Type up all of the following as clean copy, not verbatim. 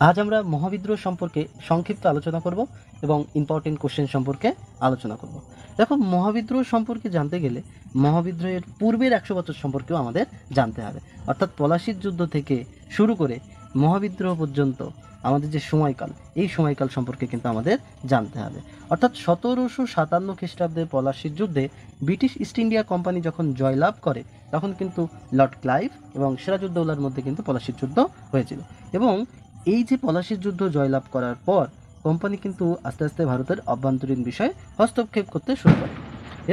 আজ আমরা মহাবিদ্রোহ সম্পর্কে সংক্ষিপ্ত আলোচনা করব এবং ইম্পর্টেন্ট কোশ্চেন সম্পর্কে আলোচনা করব। দেখো, মহাবিদ্রোহ সম্পর্কে জানতে গেলে মহাবিদ্রোহের পূর্বের 100 বছর সম্পর্কেও আমাদের জানতে হবে। অর্থাৎ পলাশির যুদ্ধ থেকে শুরু করে মহাবিদ্রোহ পর্যন্ত আমাদের যে সময়কাল, এই সময়কাল সম্পর্কে কিন্তু আমাদের জানতে হবে। অর্থাৎ 1757 খ্রিস্টাব্দে পলাশির যুদ্ধে ব্রিটিশ ইস্ট ইন্ডিয়া কোম্পানি যখন জয়লাভ করে, তখন কিন্তু লর্ড ক্লাইভ এবং সিরাজউদ্দৌলার মধ্যে কিন্তু পলাশির যুদ্ধ হয়েছিল। এবং এই যে পলাশির যুদ্ধ জয়লাভ করার পর কোম্পানি কিন্তু আস্তে আস্তে ভারতের অভ্যন্তরীণ বিষয়ে হস্তক্ষেপ করতে শুরু করে।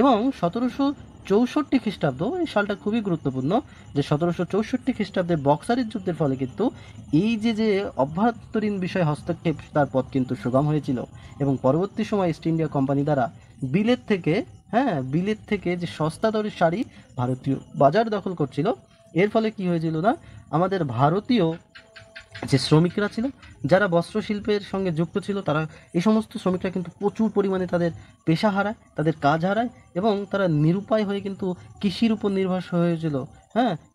এবং 1764 খ্রিস্টাব্দ, এই সালটা খুবই গুরুত্বপূর্ণ, যে 1764 খ্রিস্টাব্দে বক্সারের যুদ্ধের ফলে কিন্তু এই যে অভ্যন্তরীণ বিষয়ে হস্তক্ষেপ, তার পথ কিন্তু সুগম হয়েছিল। এবং পরবর্তী সময় ইস্ট ইন্ডিয়া কোম্পানি দ্বারা বিলেত থেকে যে সস্তা দরের শাড়ি ভারতীয় বাজার দখল করছিল, এর ফলে কি হয়েছিল না, আমাদের ভারতীয় যে শ্রমিকরা ছিল, যারা বস্ত্রশিল্পের সঙ্গে যুক্ত ছিল, তারা এই সমস্ত শ্রমিকরা কিন্তু প্রচুর পরিমাণে তাদের পেশা হারায়, তাদের কাজ হারায়, এবং তারা নিরুপায় হয়ে কিন্তু কৃষির উপর নির্ভরশীল হয়েছিল।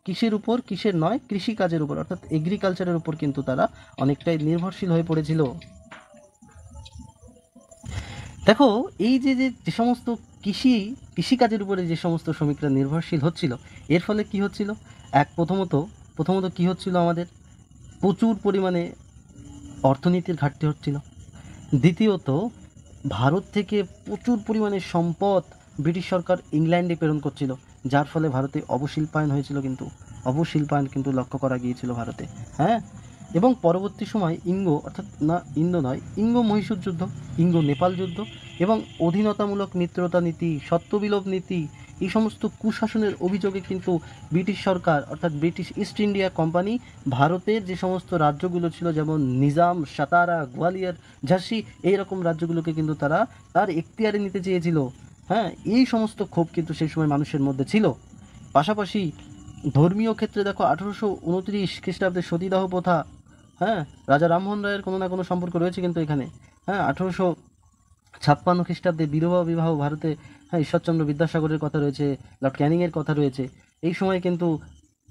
কৃষির নয়, কৃষিকাজের উপর, অর্থাৎ এগ্রিকালচারের উপর কিন্তু তারা অনেকটাই নির্ভরশীল হয়ে পড়েছিল। দেখো, এই যে সমস্ত কৃষিকাজের উপরে যে সমস্ত শ্রমিকরা নির্ভরশীল হচ্ছিল, এর ফলে কি হচ্ছিল, প্রথমত কি হচ্ছিল, আমাদের প্রচুর পরিমাণে অর্থনীতির ঘাটতি হচ্ছিল। দ্বিতীয়ত, ভারত থেকে প্রচুর পরিমাণে সম্পদ ব্রিটিশ সরকার ইংল্যান্ডে প্রেরণ করছিল, যার ফলে ভারতে অবশিল্পায়ন হয়েছিল, অবশিল্পায়ন কিন্তু লক্ষ্য করা গিয়েছিল ভারতে। এবং পরবর্তী সময় ইঙ্গ মহীশূর যুদ্ধ, ইঙ্গ নেপাল যুদ্ধ এবং অধীনতামূলক মিত্রতা নীতি, সত্যবিলোপ নীতি, এই সমস্ত কুশাসনের অভিযোগে কিন্তু ব্রিটিশ সরকার, অর্থাৎ ব্রিটিশ ইস্ট ইন্ডিয়া কোম্পানি, ভারতের যে সমস্ত রাজ্যগুলো ছিল, যেমন নিজাম, সাতারা, গোয়ালিয়র, ঝাঁসি, এইরকম রাজ্যগুলোকে কিন্তু তারা তার এখতিয়ারে নিতে চেয়েছিল। এই সমস্ত ক্ষোভ কিন্তু সেই সময় মানুষের মধ্যে ছিল। পাশাপাশি ধর্মীয় ক্ষেত্রে দেখো, 1829 খ্রিস্টাব্দে সতীদাহ প্রথা, রাজা রামমোহন রায়ের কোনো না কোনো সম্পর্ক রয়েছে কিন্তু এখানে। 1856 খ্রিস্টাব্দে বিধবা বিবাহ ভারতে, ঈশ্বরচন্দ্র বিদ্যাসাগরের কথা রয়েছে, লর্ড ক্যানিংয়ের কথা রয়েছে। এই সময় কিন্তু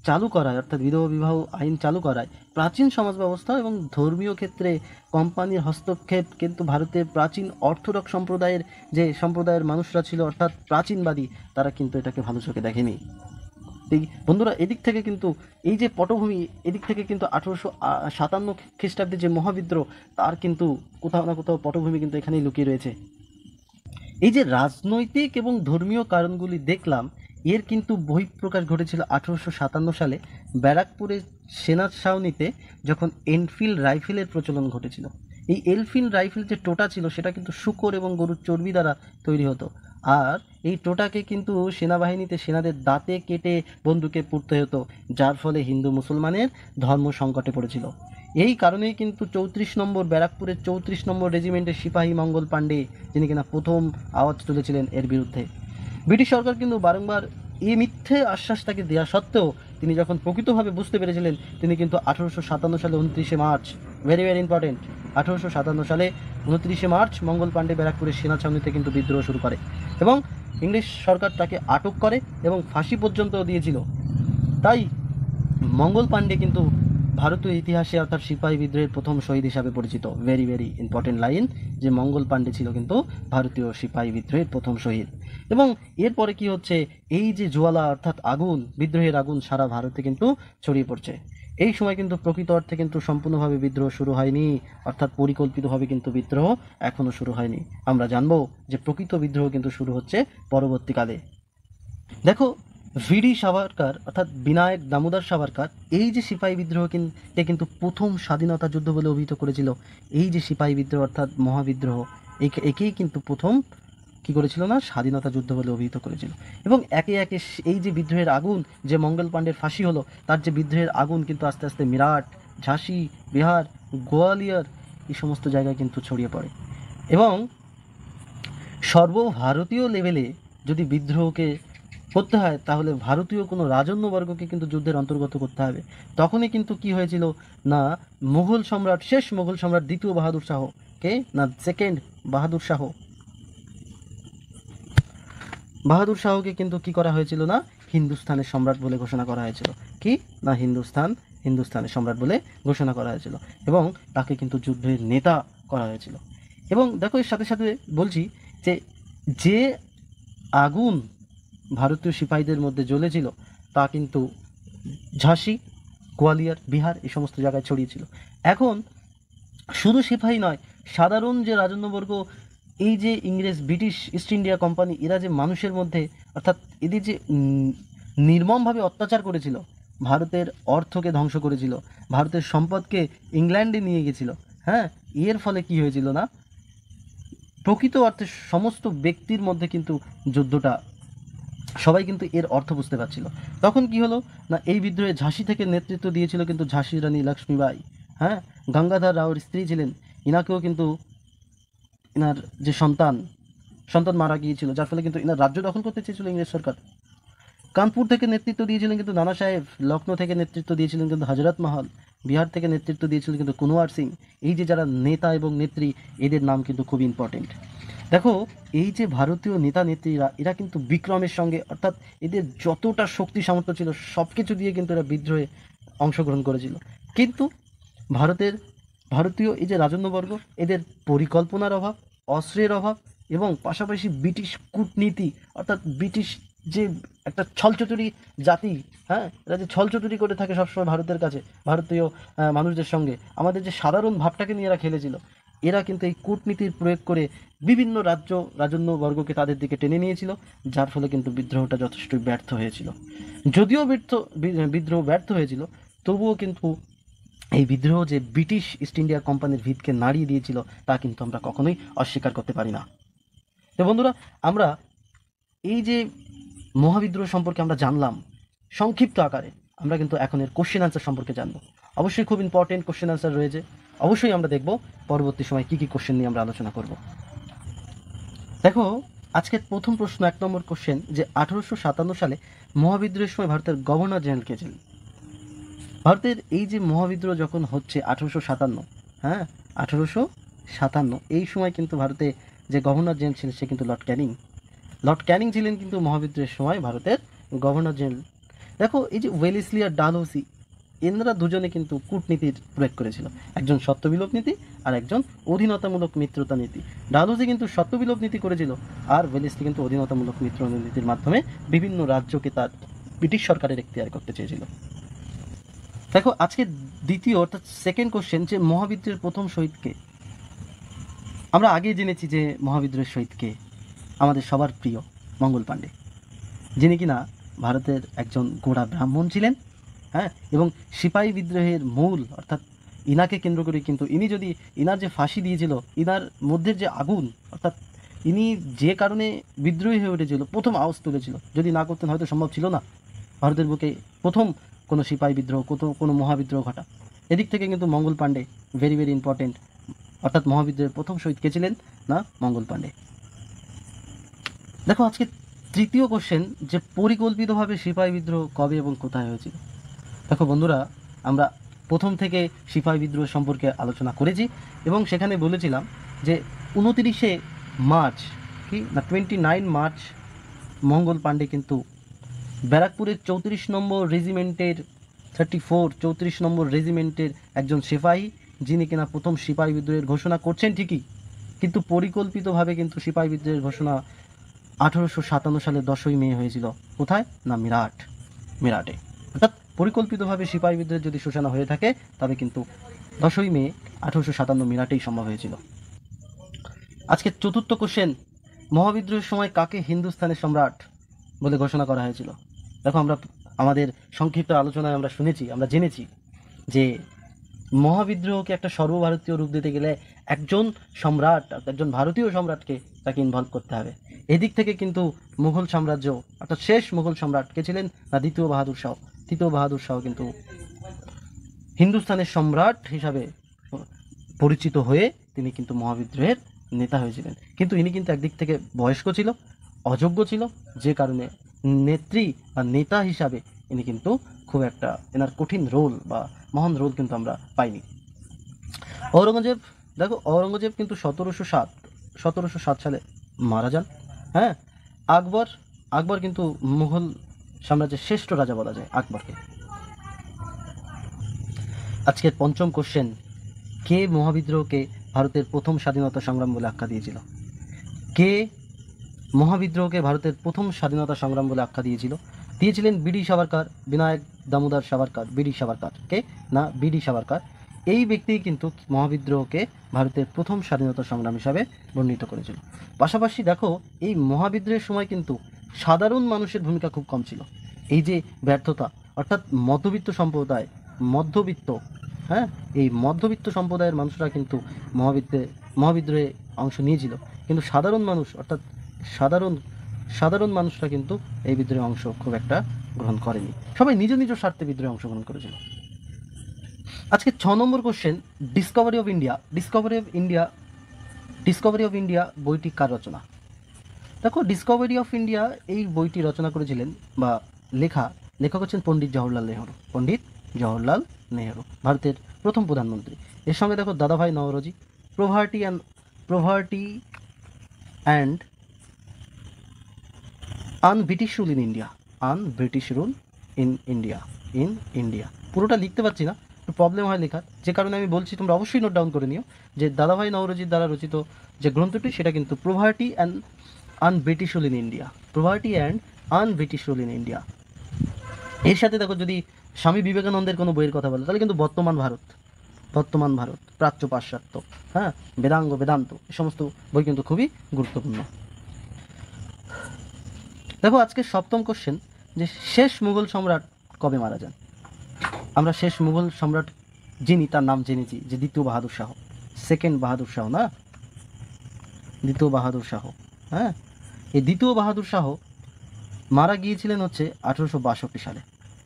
চালু করায়, অর্থাৎ বিধবা বিবাহ আইন চালু করায়, প্রাচীন সমাজ ব্যবস্থা এবং ধর্মীয় ক্ষেত্রে কোম্পানির হস্তক্ষেপ কিন্তু ভারতের প্রাচীন অর্থোডক্স সম্প্রদায়ের মানুষরা ছিল, অর্থাৎ প্রাচীনবাদী, তারা কিন্তু এটাকে ভালো চোখে দেখেনি। বন্ধুরা, এদিক থেকে কিন্তু এই যে পটভূমি, এদিক থেকে কিন্তু 1857 খ্রিস্টাব্দে যে মহাবিদ্রোহ, তার কিন্তু কোথাও না কোথাও পটভূমি কিন্তু এখানেই লুকিয়ে রয়েছে। এই যে রাজনৈতিক এবং ধর্মীয় কারণগুলি দেখলাম, এর কিন্তু বহিঃপ্রকাশ ঘটেছিল 1857 সালে ব্যারাকপুরের সেনা ছাউনিতে, যখন এনফিল্ড রাইফেলের প্রচলন ঘটেছিল। এই এনফিল্ড রাইফেল যে টোটা ছিল, সেটা কিন্তু শূকর এবং গরুর চর্বি দ্বারা তৈরি হতো, আর এই টোটাকে কিন্তু সেনাবাহিনীতে সেনাদের দাঁতে কেটে বন্দুকে পুড়তে হতো, যার ফলে হিন্দু মুসলমানের ধর্ম সংকটে পড়েছিল। এই কারণেই কিন্তু 34 নম্বর ব্যারাকপুরের 34 নম্বর রেজিমেন্টের সিপাহী মঙ্গল পাণ্ডে, যিনি কিনা প্রথম আওয়াজ তুলেছিলেন এর বিরুদ্ধে। ব্রিটিশ সরকার কিন্তু বারংবার এই মিথ্যে আশ্বাস তাকে দেওয়া সত্ত্বেও, তিনি যখন প্রকৃতভাবে বুঝতে পেরেছিলেন, তিনি কিন্তু 1857 সালে 29শে মার্চ, ভেরি ভেরি ইম্পর্টেন্ট, 1857 সালে 29শে মার্চ মঙ্গল পাণ্ডে ব্যারাকপুরের সেনা ছাউনিতে কিন্তু বিদ্রোহ শুরু করে, এবং ইংলিশ সরকার তাকে আটক করে এবং ফাঁসি পর্যন্ত দিয়েছিল। তাই মঙ্গল পাণ্ডে কিন্তু ভারতীয় ইতিহাসে, অর্থাৎ সিপাহী বিদ্রোহের প্রথম শহীদ হিসাবে পরিচিত। ভেরি ভেরি ইম্পর্টেন্ট লাইন, যে মঙ্গল পাণ্ডে ছিল কিন্তু ভারতীয় সিপাহী বিদ্রোহের প্রথম শহীদ। এবং এরপরে কি হচ্ছে, এই যে জোয়ালা, অর্থাৎ আগুন, বিদ্রোহের আগুন সারা ভারতে কিন্তু ছড়িয়ে পড়ছে। এই সময় কিন্তু প্রকৃত অর্থে কিন্তু সম্পূর্ণভাবে বিদ্রোহ শুরু হয়নি, অর্থাৎ পরিকল্পিতভাবে কিন্তু বিদ্রোহ এখনও শুরু হয়নি। আমরা জানবো যে প্রকৃত বিদ্রোহ কিন্তু শুরু হচ্ছে পরবর্তীকালে। দেখো, ভিডি সাভারকার, অর্থাৎ বিনায়ক দামোদর সাভারকার, এই যে সিপাহী বিদ্রোহকে কিন্তু প্রথম স্বাধীনতা যুদ্ধ বলে অভিহিত করেছিল। এই যে সিপাহী বিদ্রোহ অর্থাৎ মহাবিদ্রোহ, একেই কিন্তু প্রথম কি করেছিল না, স্বাধীনতা যুদ্ধ বলে অভিহিত করেছিল। এবং একে একে এই যে বিদ্রোহের আগুন, যে মঙ্গল পাণ্ডের ফাঁসি হলো, তার যে বিদ্রোহের আগুন কিন্তু আস্তে আস্তে মিরাট, ঝাঁসি, বিহার, গোয়ালিয়র, এই সমস্ত জায়গায় কিন্তু ছড়িয়ে পড়ে। এবং সর্বভারতীয় লেভেলে যদি বিদ্রোহকে করতে হয়, তাহলে ভারতীয় কোনো রাজন্যবর্গকে কিন্তু যুদ্ধের অন্তর্গত করতে হবে। তখনই কিন্তু কি হয়েছিল না, শেষ মোগল সম্রাট দ্বিতীয় বাহাদুর শাহ, সেকেন্ড বাহাদুর শাহকে কিন্তু কি করা হয়েছিল না, হিন্দুস্তানের সম্রাট বলে ঘোষণা করা হয়েছিল। কি না, হিন্দুস্তানের সম্রাট বলে ঘোষণা করা হয়েছিল এবং তাকে কিন্তু যুদ্ধের নেতা করা হয়েছিল। এবং দেখো এর সাথে সাথে বলছি যে যে আগুন ভারতীয় সিপাহীদের মধ্যে জ্বলেছিল তা কিন্তু ঝাঁসি, গোয়ালিয়র, বিহার এই সমস্ত জায়গায় ছড়িয়েছিল। এখন শুধু সিপাহী নয়, সাধারণ যে রাজন্যবর্গ, এই যে ইংরেজ ব্রিটিশ ইস্ট ইন্ডিয়া কোম্পানি, এরা যে মানুষের মধ্যে অর্থাৎ এদের যে নির্মমভাবে অত্যাচার করেছিল, ভারতের অর্থকে ধ্বংস করেছিল, ভারতের সম্পদকে ইংল্যান্ডে নিয়ে গেছিল, হ্যাঁ, এর ফলে কি হয়েছিল না, প্রকৃত অর্থে সমস্ত ব্যক্তির মধ্যে কিন্তু যুদ্ধটা সবাই কিন্তু এর অর্থ বুঝতে পারছিল। তখন কি হলো না, এই বিদ্রোহে ঝাঁসি থেকে নেতৃত্ব দিয়েছিল কিন্তু ঝাঁসির রানী লক্ষ্মীবাই, হ্যাঁ, গঙ্গাধর রাওর স্ত্রী ছিলেন, ইনাকেও কিন্তু ইনার যে সন্তান মারা গিয়েছিল, যার ফলে কিন্তু ইনার রাজ্য দখল করতে চেয়েছিল ইংরেজ সরকার। কানপুর থেকে নেতৃত্ব দিয়েছিলেন কিন্তু নানা সাহেব, লখনৌ থেকে নেতৃত্ব দিয়েছিলেন কিন্তু হজরত মহল, বিহার থেকে নেতৃত্ব দিয়েছিলেন কিন্তু কুনওয়ার সিং। এই যে যারা নেতা এবং নেত্রী, এদের নাম কিন্তু খুব ইম্পর্টেন্ট। দেখো এই যে ভারতীয় নেতা নেত্রীরা, এরা কিন্তু বিক্রমের সঙ্গে, অর্থাৎ এদের যতটা শক্তি সামর্থ্য ছিল সব কিছু দিয়ে কিন্তু এরা বিদ্রোহে অংশগ্রহণ করেছিল। কিন্তু ভারতীয় এই যে রাজন্যবর্গ, এদের পরিকল্পনার অভাব, অস্ত্রের অভাব এবং পাশাপাশি ব্রিটিশ কূটনীতি, অর্থাৎ ব্রিটিশ যে একটা ছলচতুরি জাতি, হ্যাঁ, এরা যে ছলচতুরি করে থাকে সবসময় ভারতের কাছে, ভারতীয় মানুষদের সঙ্গে আমাদের যে সাধারণ ভাবটাকে নিয়ে এরা খেলেছিল, এরা কিন্তু এই কূটনীতির প্রয়োগ করে বিভিন্ন রাজন্যবর্গকে তাদের দিকে টেনে নিয়েছিল, যার ফলে কিন্তু বিদ্রোহটা যথেষ্ট ব্যর্থ হয়েছিল। যদিও বিদ্রোহ ব্যর্থ হয়েছিল, তবুও কিন্তু এই বিদ্রোহ যে ব্রিটিশ ইস্ট ইন্ডিয়া কোম্পানির ভিতকে নাড়িয়ে দিয়েছিল তা কিন্তু আমরা কখনোই অস্বীকার করতে পারি না। তো বন্ধুরা, আমরা এই যে মহাবিদ্রোহ সম্পর্কে আমরা জানলাম সংক্ষিপ্ত আকারে, আমরা কিন্তু এখন এর কোশ্চেন আনসার সম্পর্কে জানবো। অবশ্যই খুব ইম্পর্টেন্ট কোশ্চেন আনসার রয়েছে, অবশ্যই আমরা দেখব পরবর্তী সময় কী কী কোশ্চেন নিয়ে আমরা আলোচনা করব। দেখো আজকের প্রথম প্রশ্ন, 1 নম্বর কোশ্চেন, যে 1857 সালে মহাবিদ্রোহের সময় ভারতের গভর্নর জেনারেল কে ছিলেন? ভারতের এই যে মহাবিদ্রোহ যখন হচ্ছে 1857, হ্যাঁ, 1857, এই সময় কিন্তু ভারতে যে গভর্নর জেনারেল ছিলেন সে কিন্তু লর্ড ক্যানিং ছিলেন কিন্তু মহাবিদ্রোহের সময় ভারতের গভর্নর জেনারেল। দেখো এই যে ওয়েলেসলি আর ডালহৌসি, এনারা দুজনে কিন্তু কূটনীতির প্রয়োগ করেছিল, একজন সত্যবিলোপ নীতি আর একজন অধীনতামূলক মিত্রতা নীতি। ডালহৌসি কিন্তু সত্যবিলোপ নীতি করেছিল আর ওয়েলেসলি কিন্তু অধীনতামূলক মিত্রতা নীতির মাধ্যমে বিভিন্ন রাজ্যকে তার ব্রিটিশ সরকারের এখতিয়ার করতে চেয়েছিল। দেখো আজকে দ্বিতীয় অর্থাৎ সেকেন্ড কোশ্চেন, যে মহাবিদ্রোহের প্রথম শহীদকে? আমরা আগেই জেনেছি যে মহাবিদ্রোহের শহীদকে, আমাদের সবার প্রিয় মঙ্গল পাণ্ডে, যিনি কিনা ভারতের একজন গোঁড়া ব্রাহ্মণ ছিলেন, হ্যাঁ, এবং সিপাহী বিদ্রোহের মূল, অর্থাৎ ইনাকে কেন্দ্র করে কিন্তু ইনি যদি ইনার যে ফাঁসি দিয়েছিল, ইনার মধ্যে যে আগুন, অর্থাৎ ইনি যে কারণে বিদ্রোহী হয়ে উঠেছিল, প্রথম আওয়াজ তুলেছিল, যদি না করতেন হয়তো সম্ভব ছিল না ভারতের বুকে প্রথম কোনো সিপাহী বিদ্রোহ, কোনো মহাবিদ্রোহ ঘটা। এদিক থেকে কিন্তু মঙ্গল পাণ্ডে ভেরি ভেরি ইম্পর্টেন্ট, অর্থাৎ মহাবিদ্রোহের প্রথম শহীদ কে ছিলেন না, মঙ্গল পাণ্ডে। দেখো আজকে তৃতীয় কোশ্চেন, যে পরিকল্পিতভাবে সিপাহী বিদ্রোহ কবে এবং কোথায় হয়েছিল? দেখো বন্ধুরা, আমরা প্রথম থেকে সিপাহী বিদ্রোহ সম্পর্কে আলোচনা করেছি এবং সেখানে বলেছিলাম যে 29শে মার্চ, কি না 29 মার্চ, মঙ্গল পাণ্ডে কিন্তু ব্যারাকপুরের 34 নম্বর রেজিমেন্টের 34 নম্বর রেজিমেন্টের একজন সিপাহী, যিনি কিনা প্রথম সিপাহী বিদ্রোহের ঘোষণা করছেন ঠিকই, কিন্তু পরিকল্পিতভাবে কিন্তু সিপাহী বিদ্রোহের ঘোষণা 1857 সালের 10ই মে হয়েছিল। কোথায় না, মিরাটে। অর্থাৎ পরিকল্পিতভাবে সিপাহী বিদ্রোহের যদি সূচনা হয়ে থাকে তবে কিন্তু 10ই মে 1857 মিরাটেই সম্ভব হয়েছিল। আজকে চতুর্থ কোশ্চেন, মহাবিদ্রোহের সময় কাকে হিন্দুস্তানের সম্রাট বলে ঘোষণা করা হয়েছিল? দেখো আমরা আমাদের সংক্ষিপ্ত আলোচনায় আমরা জেনেছি যে মহাবিদ্রোহকে একটা সর্বভারতীয় রূপ দিতে গেলে একজন সম্রাট, একজন ভারতীয় সম্রাটকে তাকে ইনভলভ করতে হবে। এদিক থেকে কিন্তু মুঘল সাম্রাজ্য, অর্থাৎ শেষ মুঘল সম্রাট কে ছিলেন না, তৃতীয় বাহাদুর শাহ কিন্তু হিন্দুস্তানের সম্রাট হিসাবে পরিচিত হয়ে তিনি কিন্তু মহাবিদ্রোহের নেতা হয়েছিলেন। কিন্তু ইনি কিন্তু একদিক থেকে বয়স্ক ছিল, অযোগ্য ছিল, যে কারণে নেত্রী বা নেতা হিসাবে ইনি কিন্তু খুব একটা এনার কঠিন রোল বা মহান রোল কিন্তু আমরা পাইনি। ঔরঙ্গজেব, দেখো ঔরঙ্গজেব কিন্তু 1707 সালে মারা যান, হ্যাঁ। আকবর কিন্তু মুঘল সাম্রাজ্যের শ্রেষ্ঠ রাজা বলা যায় আকবরকে। আজকের পঞ্চম কোশ্চেন, কে মহাবিদ্রোহকে ভারতের প্রথম স্বাধীনতা সংগ্রাম বলে আখ্যা দিয়েছিল? কে মহাবিদ্রোহকে ভারতের প্রথম স্বাধীনতা সংগ্রাম বলে আখ্যা দিয়েছিলেন বিডি সাভারকর, বিনায়ক দামোদর সাভারকর। বিডি সাভারকর কে না, বিডি সাভারকর। এই ব্যক্তিই কিন্তু মহাবিদ্রোহকে ভারতের প্রথম স্বাধীনতা সংগ্রাম হিসাবে বর্ণিত করেছিল। পাশাপাশি দেখো, এই মহাবিদ্রোহের সময় কিন্তু সাধারণ মানুষের ভূমিকা খুব কম ছিল। এই যে ব্যর্থতা, অর্থাৎ মধ্যবিত্ত, হ্যাঁ, এই মধ্যবিত্ত সম্প্রদায়ের মানুষরা কিন্তু মহাবিদ্রোহে অংশ নিয়েছিল, কিন্তু সাধারণ মানুষ, অর্থাৎ সাধারণ মানুষরা কিন্তু এই বিদ্রোহে অংশ খুব একটা গ্রহণ করেনি। সবাই নিজ নিজ স্বার্থে বিদ্রোহে অংশগ্রহণ করেছিল। আজকে 6 নম্বর কোশ্চেন, ডিসকভারি অফ ইন্ডিয়া বইটি কার রচনা? দেখো, ডিসকভারি অফ ইন্ডিয়া এই বইটি রচনা করেছিলেন বা লেখক হচ্ছেন পণ্ডিত জওহরলাল নেহরু, ভারতের প্রথম প্রধানমন্ত্রী। এর সঙ্গে দেখো দাদাভাই Naoroji, poverty and un-British rule in India. পুরোটা লিখতে পারছি না, একটু প্রবলেম হয় লেখার, যে কারণে আমি বলছি তোমরা অবশ্যই নোট ডাউন করে নিও যে দাদাভাই নওরোজির দ্বারা রচিত যে গ্রন্থটি সেটা কিন্তু poverty and un-British rule in India. এর সাথে দেখো, যদি স্বামী বিবেকানন্দের কোনো বইয়ের কথা বলে তাহলে কিন্তু বর্তমান ভারত, প্রাচ্য পাশ্চাত্য, হ্যাঁ, বেদান্ত, এই সমস্ত বই কিন্তু খুবই গুরুত্বপূর্ণ। দেখো, আজকে 7ম কোশ্চেন, যে শেষ মুঘল সম্রাট কবে মারা যান? আমরা শেষ মুঘল সম্রাট যিনি, তার নাম জেনেছি যে দ্বিতীয় বাহাদুর শাহ, দ্বিতীয় বাহাদুর শাহ। হ্যাঁ, এই দ্বিতীয় বাহাদুর শাহ মারা গিয়েছিলেন হচ্ছে 1862 সালে।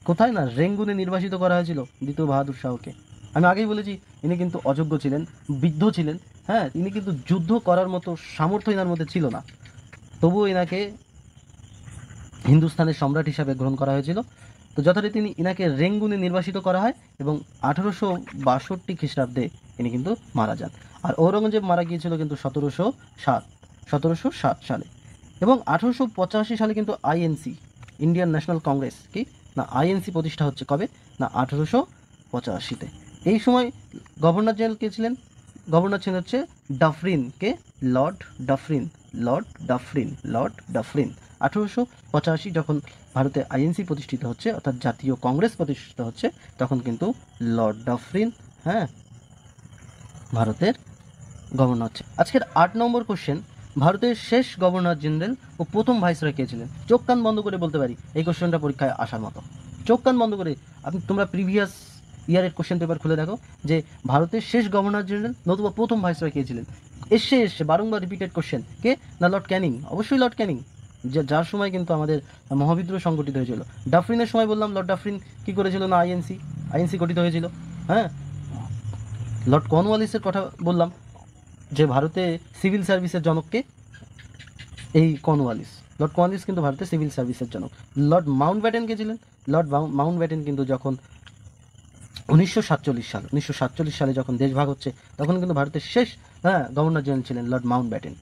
কোথায় না, রেঙ্গুনে নির্বাসিত করা হয়েছিল দ্বিতীয় বাহাদুর শাহকে। আমি আগেই বলেছি ইনি কিন্তু অযোগ্য ছিলেন, বৃদ্ধ ছিলেন, হ্যাঁ, ইনি কিন্তু যুদ্ধ করার মতো সামর্থ্য এনার মধ্যে ছিল না, তবুও এনাকে হিন্দুস্তানের সম্রাট হিসাবে গ্রহণ করা হয়েছিল। তো যথারীতি ইনাকে রেঙ্গুনে নির্বাসিত করা হয় এবং 1862 খ্রিস্টাব্দে ইনি কিন্তু মারা যান। আর ঔরঙ্গজেব মারা গিয়েছিল কিন্তু 1707 সালে। এবং 1885 সালে কিন্তু আইএনসি, ইন্ডিয়ান ন্যাশনাল কংগ্রেস, কি না, আইএনসি প্রতিষ্ঠা হচ্ছে কবে না, 1885-তে। এই সময় গভর্নর জেনারেল কে ছিলেন? গভর্নর ছিলেন হচ্ছে ডাফরিন, কে, লর্ড ডাফরিন। 1885 যখন ভারতে আইএনসি প্রতিষ্ঠিত হচ্ছে, অর্থাৎ জাতীয় কংগ্রেস প্রতিষ্ঠিত হচ্ছে, তখন কিন্তু লর্ড ডাফরিন, হ্যাঁ, ভারতের গভর্নর হচ্ছে। আজকের 8 নম্বর কোশ্চেন, ভারতের শেষ গভর্নর জেনারেল ও প্রথম ভাইসরয় কে ছিলেন? চোখ কান বন্ধ করে বলতে পারি এই কোশ্চেনটা পরীক্ষায় আসার মতো। চোখ কান বন্ধ করে তোমরা প্রিভিয়াস ইয়ারের কোশ্চেন পেপার খুলে দেখো যে ভারতের শেষ গভর্নর জেনারেল নতুবা প্রথম ভাইসরয় কে ছিলেন। এসে বারংবার রিপিটেড কোশ্চেন, কে না, লর্ড ক্যানিং, অবশ্যই লর্ড ক্যানিং, যার সময় কিন্তু আমাদের মহাবিদ্রোহ সংগঠিত হয়েছিল। ডাফরিনের সময় বললাম, লর্ড ডাফরিন কি করেছিল না, আইএনসি গঠিত হয়েছিল। হ্যাঁ, লর্ড কর্নওয়ালিসের কথা বললাম, যে ভারতে সিভিল সার্ভিসের জনককে, এই লর্ড কর্নওয়ালিস কিন্তু ভারতে সিভিল সার্ভিসের জনক। লর্ড মাউন্টব্যাটেন কে ছিলেন? লর্ড মাউন্টব্যাটেন কিন্তু যখন 1947 সালে যখন দেশভাগ হচ্ছে, তখন কিন্তু ভারতের শেষ, হ্যাঁ, গভর্নর জেনারেল ছিলেন লর্ড মাউন্টব্যাটেন।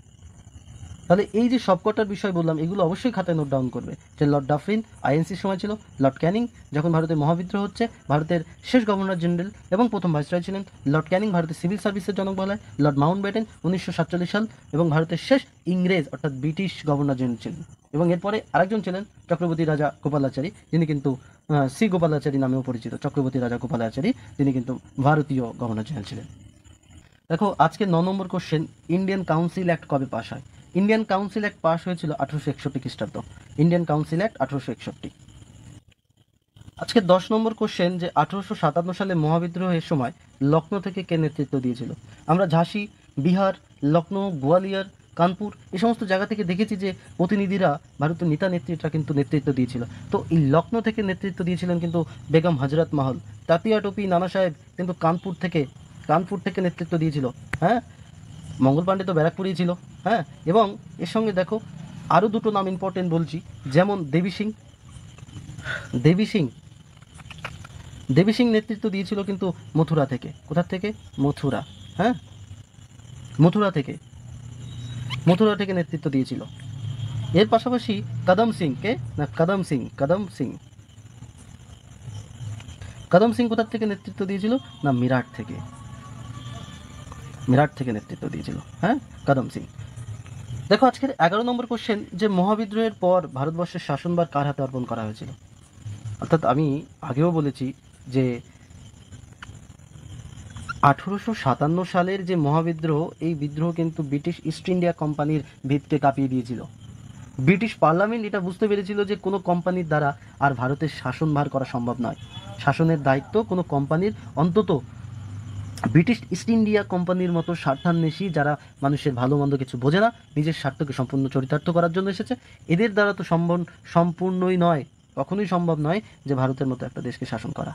তাহলে এই যে সবকটার বিষয় বললাম, এগুলো অবশ্যই খাতায় নোট ডাউন করবে যে লর্ড ডাফরিন আইএনসির সময় ছিল, লর্ড ক্যানিং যখন ভারতের মহাবিদ্রোহ হচ্ছে, ভারতের শেষ গভর্নর জেনারেল এবং প্রথম ভাইসরয় ছিলেন লর্ড ক্যানিং, ভারতের সিভিল সার্ভিসের জনক বলা হয়। লর্ড মাউন্টব্যাটেন 1947 সাল এবং ভারতের শেষ ইংরেজ অর্থাৎ ব্রিটিশ গভর্নর জেনারেল ছিলেন। এবং এরপরে আরেকজন ছিলেন চক্রবর্তী রাজা গোপালাচারী, যিনি কিন্তু শ্রী গোপালাচারী নামেও পরিচিত। চক্রবর্তী রাজা গোপালাচারী, যিনি কিন্তু ভারতীয় গভর্নর জেনারেল ছিলেন। দেখো, আজকে 9 নম্বর কোশ্চেন, ইন্ডিয়ান কাউন্সিল অ্যাক্ট কবে পাস হয়? ইন্ডিয়ান কাউন্সিল অ্যাক্ট পাস হয়েছিল 1861 খ্রিস্টাব্দ। Indian council act 1861। আজকে 10 নম্বর কোশ্চেন, যে 1857 সালে মহাবিদ্রোহের সময় লখনৌ থেকে কে নেতৃত্ব দিয়েছিল? আমরা ঝাঁসি, বিহার, লখনৌ, গোয়ালিয়র, কানপুর এই সমস্ত জায়গা থেকে দেখেছি যে প্রতিনিধিরা, ভারতের নেতা নেত্রীরা কিন্তু নেতৃত্ব দিয়েছিল। তো এই লখনৌ থেকে নেতৃত্ব দিয়েছিলেন কিন্তু বেগম হজরত মহল। তাতিয়া টোপি নানা সাহেব কিন্তু কানপুর থেকে নেতৃত্ব দিয়েছিল। হ্যাঁ, মঙ্গল পাণ্ডে তো ব্যারাকপুরেই ছিল। হ্যাঁ, এবং এর সঙ্গে দেখো আরও দুটো নাম ইম্পর্টেন্ট বলছি, যেমন দেবী সিং নেতৃত্ব দিয়েছিল কিন্তু মথুরা থেকে। কোথা থেকে? মথুরা। হ্যাঁ, মথুরা থেকে নেতৃত্ব দিয়েছিল। এর পাশাপাশি কদম সিং কদম সিং কোথা থেকে নেতৃত্ব দিয়েছিল? না, মিরাট থেকে। মিরাট থেকে নেতৃত্ব দিয়েছিল, হ্যাঁ, কদম সিং। দেখো আজকের 11 নম্বর কোশ্চেন, যে মহাবিদ্রোহের পর ভারতবর্ষের শাসনভার কার হাতে অর্পণ করা হয়েছিল? অর্থাৎ আমি আগেও বলেছি যে 1857 সালের যে মহাবিদ্রোহ, এই বিদ্রোহ কিন্তু ব্রিটিশ ইস্ট ইন্ডিয়া কোম্পানির ভিতকে কাঁপিয়ে দিয়েছিল। ব্রিটিশ পার্লামেন্ট এটা বুঝতে পেরেছিল যে কোনো কোম্পানির দ্বারা আর ভারতের শাসনভার করা সম্ভব নয়। শাসনের দায়িত্ব কোনো কোম্পানির, অন্তত ব্রিটিশ ইস্ট ইন্ডিয়া কোম্পানির মতো স্বার্থান্বেষী, যারা মানুষের ভালো মন্দ কিছু বোঝে না, নিজের স্বার্থকে সম্পূর্ণ চরিতার্থ করার জন্য এসেছে, এদের দ্বারা তো সম্পূর্ণই নয়, কখনোই সম্ভব নয় যে ভারতের মতো একটা দেশকে শাসন করা।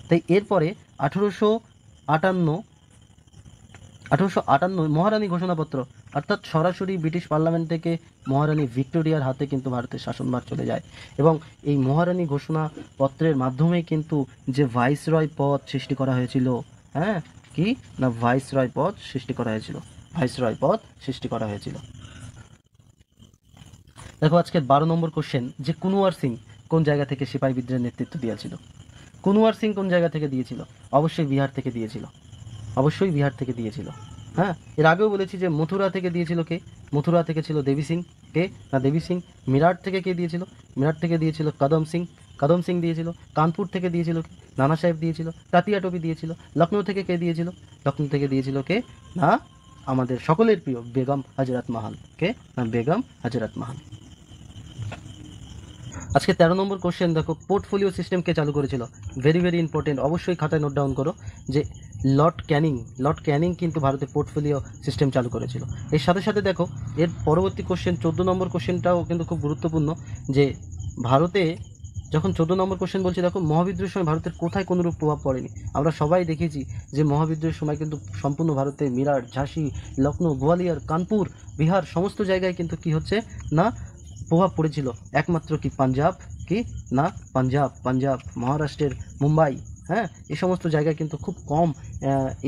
তাই এরপরে 1858 মহারানী ঘোষণাপত্র, অর্থাৎ সরাসরি ব্রিটিশ পার্লামেন্ট থেকে মহারানী ভিক্টোরিয়ার হাতে কিন্তু ভারতের শাসনভার চলে যায়। এবং এই মহারানী ঘোষণাপত্রের মাধ্যমেই কিন্তু যে ভাইসরয় পদ সৃষ্টি করা হয়েছিল, হ্যাঁ, কি না, ভাইসরয় পদ সৃষ্টি করা হয়েছিল, ভাইসরয় পদ সৃষ্টি করা হয়েছিল। দেখো আজকের 12 নম্বর কোশ্চেন, যে কুনওয়ার সিং কোন জায়গা থেকে সিপাহী বিদ্রোহের নেতৃত্ব দিয়েছিল? কুনওয়ার সিং কোন জায়গা থেকে দিয়েছিল? অবশ্যই বিহার থেকে দিয়েছিল, অবশ্যই বিহার থেকে দিয়েছিল। হ্যাঁ, এর আগেও বলেছি যে মথুরা থেকে দিয়েছিল কে? মথুরা থেকে ছিল দেবী সিং। কে? না, দেবী সিং। মিরাট থেকে কে দিয়েছিল? মিরাট থেকে দিয়েছিল কদম সিং। কদম সিং দিয়েছিল। কানপুর থেকে দিয়েছিল কে? নানা সাহেব দিয়েছিল। তাতিয়া টোপি দিয়েছিল। লখনৌ থেকে কে দিয়েছিল? লখনৌ থেকে দিয়েছিল কে? না, আমাদের সকলের প্রিয় বেগম হজরত মহল। কে? না, বেগম হজরত মহল। আজকে 13 নম্বর কোশ্চেন দেখো, পোর্টফোলিও সিস্টেম কে চালু করেছিল? ভেরি ভেরি ইম্পর্টেন্ট, অবশ্যই খাতায় নোট ডাউন করো যে লর্ড ক্যানিং কিন্তু ভারতে পোর্টফোলিও সিস্টেম চালু করেছিল। এর সাথে সাথে দেখো এর পরবর্তী কোশ্চেন 14 নম্বর কোশ্চেনটাও কিন্তু খুব গুরুত্বপূর্ণ, যে ভারতে যখন 14 নম্বর কোশ্চেন বলছি, দেখো মহাবিদ্রোহের সময় ভারতের কোথায় কোনোরূপ প্রভাব পড়েনি? আমরা সবাই দেখেছি যে মহাবিদ্রোহের সময় কিন্তু সম্পূর্ণ ভারতে মিরাট, ঝাঁসি, লখনৌ, গোয়ালিয়র, কানপুর, বিহার সমস্ত জায়গায় কিন্তু কি হচ্ছে না, প্রভাব পড়েছিল। একমাত্র কি পাঞ্জাব, কি না, পাঞ্জাব, মহারাষ্ট্রের মুম্বাই, হ্যাঁ, এই সমস্ত জায়গায় কিন্তু খুব কম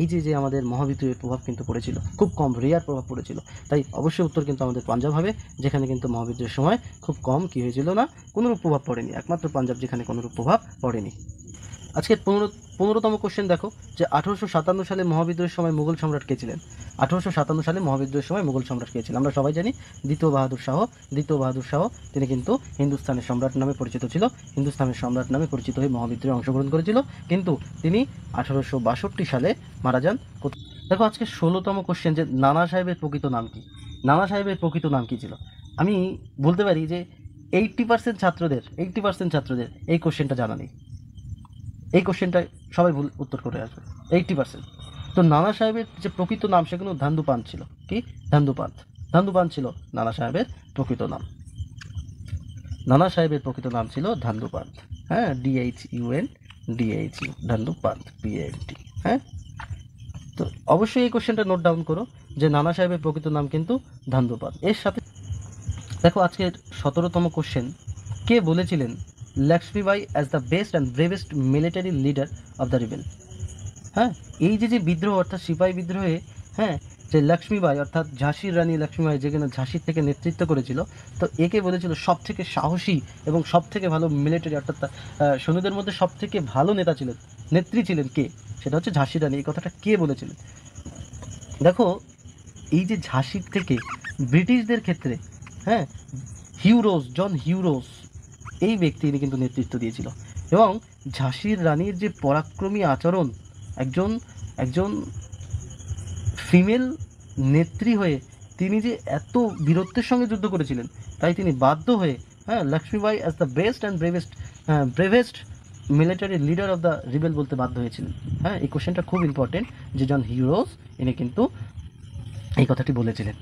এই যে আমাদের মহাবিদ্রোহের প্রভাব কিন্তু পড়েছিল, খুব কম, রেয়ার প্রভাব পড়েছিল। তাই অবশ্যই উত্তর কিন্তু আমাদের পাঞ্জাব হবে, যেখানে কিন্তু মহাবিদ্রোহের সময় খুব কম কি হয়েছিল না, কোনোরূপ প্রভাব পড়েনি। একমাত্র পাঞ্জাব যেখানে কোনোরূপ প্রভাব পড়েনি। আজকে 15তম কোশ্চেন দেখো, যে 1857 সালে মহাবিদ্রোহের সময় মুঘল সম্রাট কে ছিলেন? 1857 সালে মহাবিদ্রোহের সময় মুঘল সম্রাট কে ছিলেন? আমরা সবাই জানি দ্বিতীয় বাহাদুর শাহ। তিনি কিন্তু হিন্দুস্তানের সম্রাট নামে পরিচিত ছিল, হিন্দুস্তানের সম্রাট নামে পরিচিত হয়ে মহাবিদ্রোহে অংশগ্রহণ করেছিল, কিন্তু তিনি 1862 সালে মারা যান। দেখো আজকে 16তম কোশ্চেন, যে নানা সাহেবের প্রকৃত নাম কি? নানা সাহেবের প্রকৃত নাম কি ছিল? আমি বলতে পারি যে 80% ছাত্রদের এই কোশ্চেনটা জানা নেই। এই কোশ্চেনটা সবাই ভুল উত্তর করে আসবে, 80%। তো নানা সাহেবের যে প্রকৃত নাম সেগুলো ধান্দুপান্ত ছিল। কি? ধান্দুপান্ত ছিল নানা সাহেবের প্রকৃত নাম। নানা সাহেবের প্রকৃত নাম ছিল ধান্দুপান্ত, হ্যাঁ, DHUN, ধান্দুপান্ত, PANT, হ্যাঁ। তো অবশ্যই এই কোশ্চেনটা নোট ডাউন করো যে নানা সাহেবের প্রকৃত নাম কিন্তু ধান্দুপান্ত। এর সাথে দেখো আজকের 17তম কোশ্চেন, কে বলেছিলেন Lakshmibai as the best and bravest military leader of the rebel? হ্যাঁ, এই যে বিদ্রোহ, অর্থাৎ সিপাহী বিদ্রোহে, হ্যাঁ, যে লক্ষ্মীবাই অর্থাৎ ঝাঁসির রানী লক্ষ্মীবাই, যে কিনা ঝাঁসির থেকে নেতৃত্ব করেছিল, তো একে বলেছিল সব থেকে সাহসী এবং সব থেকে ভালো মিলিটারি, অর্থাৎ সৈন্যদের মধ্যে সব থেকে ভালো নেত্রী ছিলেন কে? সেটা হচ্ছে ঝাঁসির রানী। এই কথাটা কে বলেছিলেন? দেখো এই যে ঝাঁসির থেকে ব্রিটিশদের ক্ষেত্রে, হ্যাঁ, জন হিউরোস এই ব্যক্তি ইনি কিন্তু নেতৃত্ব দিয়েছিল। এবং ঝাঁসির রানীর যে পরাক্রমী আচরণ, একজন ফিমেল নেত্রী হয়ে তিনি যে এত বীরত্বের সঙ্গে যুদ্ধ করেছিলেন, তাই তিনি বাধ্য হয়ে, হ্যাঁ, Lakshmibai as the best and bravest military leader of the rebel বলতে বাধ্য হয়েছিলেন। হ্যাঁ, এই কোশ্চেনটা খুব ইম্পর্টেন্ট, যে জন হিউরোস ইনি কিন্তু এই কথাটি বলেছিলেন।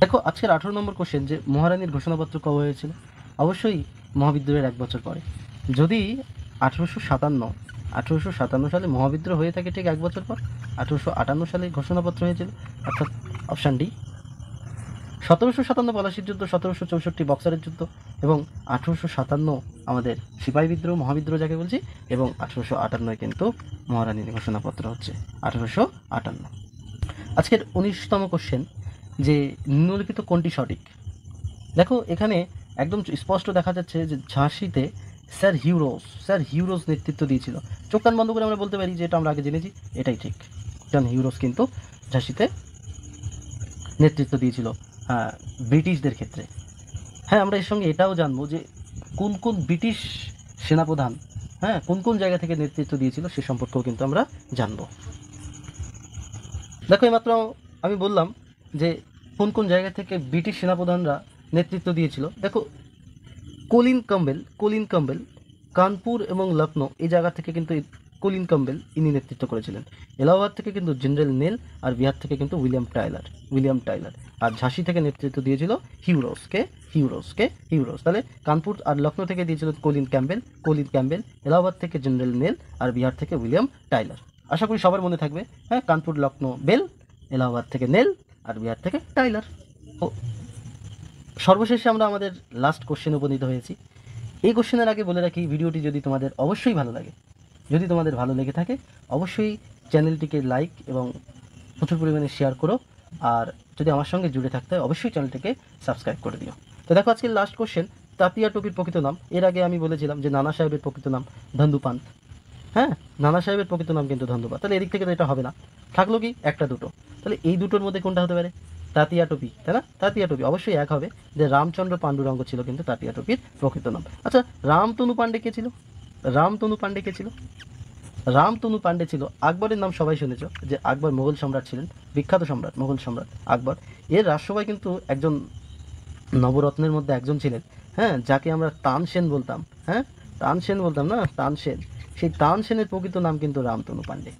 দেখো আজকের 18 নম্বর কোশ্চেন, যে মহারানীর ঘোষণাপত্র কবে হয়েছিল? অবশ্যই মহাবিদ্রোহের 1 বছর পরে। যদি 1857 সালে মহাবিদ্রোহ হয়ে থাকে ঠিক 1 বছর পর, 1858 সালে ঘোষণাপত্র হয়েছিল, অর্থাৎ অপশান ডি। 1757 পলাশির যুদ্ধ, 1764 বক্সারের যুদ্ধ, এবং 1857 আমাদের সিপাহী বিদ্রোহ, মহাবিদ্রোহ যাকে বলছি, এবং 1858 কিন্তু মহারানীর ঘোষণাপত্র হচ্ছে 1858। আজকের 19তম কোশ্চেন, যে নিম্নলিখিত কোনটি সঠিক? দেখো এখানে একদম স্পষ্ট দেখা যাচ্ছে যে ঝাঁসিতে স্যার হিউরোস নেতৃত্ব দিয়েছিল। চোখ কান বন্ধ করে আমরা বলতে পারি যে এটা আমরা আগে জেনেছি, এটাই ঠিক। জন হিউরোস কিন্তু ঝাঁসিতে নেতৃত্ব দিয়েছিল ব্রিটিশদের ক্ষেত্রে। হ্যাঁ, আমরা এর সঙ্গে এটাও জানবো যে কোন কোন ব্রিটিশ সেনাপ্রধান কোন কোন জায়গা থেকে নেতৃত্ব দিয়েছিল সে সম্পর্কেও কিন্তু আমরা জানবো। দেখো, এইমাত্র আমি বললাম যে কোন কোন জায়গা থেকে ব্রিটিশ সেনাপ্রধানরা নেতৃত্ব দিয়েছিল। দেখো, কলিন ক্যাম্বেল কানপুর এবং লখনৌ এই জায়গা থেকে কিন্তু কলিন ক্যাম্বেল ইনি নেতৃত্ব করেছিলেন। এলাহাবাদ থেকে কিন্তু জেনারেল নেল, আর বিহার থেকে কিন্তু উইলিয়াম টাইলার, আর ঝাঁসি থেকে নেতৃত্ব দিয়েছিল হিউরোস। তাহলে কানপুর আর লখনৌ থেকে দিয়েছিল কলিন ক্যাম্বেল, এলাহাবাদ থেকে জেনারেল নেল, আর বিহার থেকে উইলিয়াম টাইলার। আশা করি সবার মনে থাকবে। কানপুর লখনৌ বেল, এলাহাবাদ থেকে নেল, আর বিহার থেকে টাইলার। ও সর্বশেষে আমরা আমাদের লাস্ট কোশ্চেনে উপনীত হয়েছি। এই কোশ্চেনের আগে বলে রাখি, ভিডিওটি যদি তোমাদের অবশ্যই ভালো লাগে, যদি তোমাদের ভালো লেগে থাকে অবশ্যই চ্যানেলটিকে লাইক এবং প্রচুর পরিমাণে শেয়ার করো। আর যদি আমার সঙ্গে জুড়ে থাকতে হয় অবশ্যই চ্যানেলটিকে সাবস্ক্রাইব করে দিও। তো দেখো, আজকের লাস্ট কোশ্চেন, তাতিয়া টোপির প্রকৃত নাম। এর আগে আমি বলেছিলাম যে নানা সাহেবের প্রকৃত নাম ধন্দুপান্ত। নানা সাহেবের প্রকৃত নাম কিন্তু ধন্দুপান্ত। তাহলে এদিক থেকে তো এটা হবে না, থাকলো কি একটা দুটো। তাহলে এই দুটোর মধ্যে কোনটা হতে পারে? তাতিয়া টোপি, তাই না? তাতিয়া টোপি অবশ্যই এক হবে, যে রামচন্দ্র পাণ্ডুরঙ্গ ছিল কিন্তু তাতিয়া টোপির প্রকৃত নাম। আচ্ছা, রামতনু পাণ্ডে কে ছিল? রামতনু পাণ্ডে ছিল আকবরের নাম সবাই শুনেছ, যে আকবর মোগল সম্রাট ছিলেন, বিখ্যাত সম্রাট, মোগল সম্রাট আকবর। এর রাজসভায় কিন্তু একজন নবরত্নের মধ্যে একজন ছিলেন, যাকে আমরা তানসেন বলতাম। তানসেন। সেই তানসেনের প্রকৃত নাম কিন্তু রামতনু পাণ্ডে।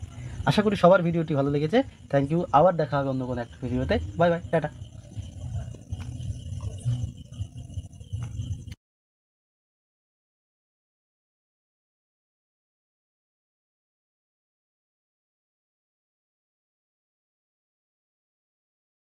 আশা করি সবার ভিডিওটি ভালো লেগেছে। Thank you. আবার দেখা হবে অন্য কোনো একটা ভিডিওতে। Bye bye, tata.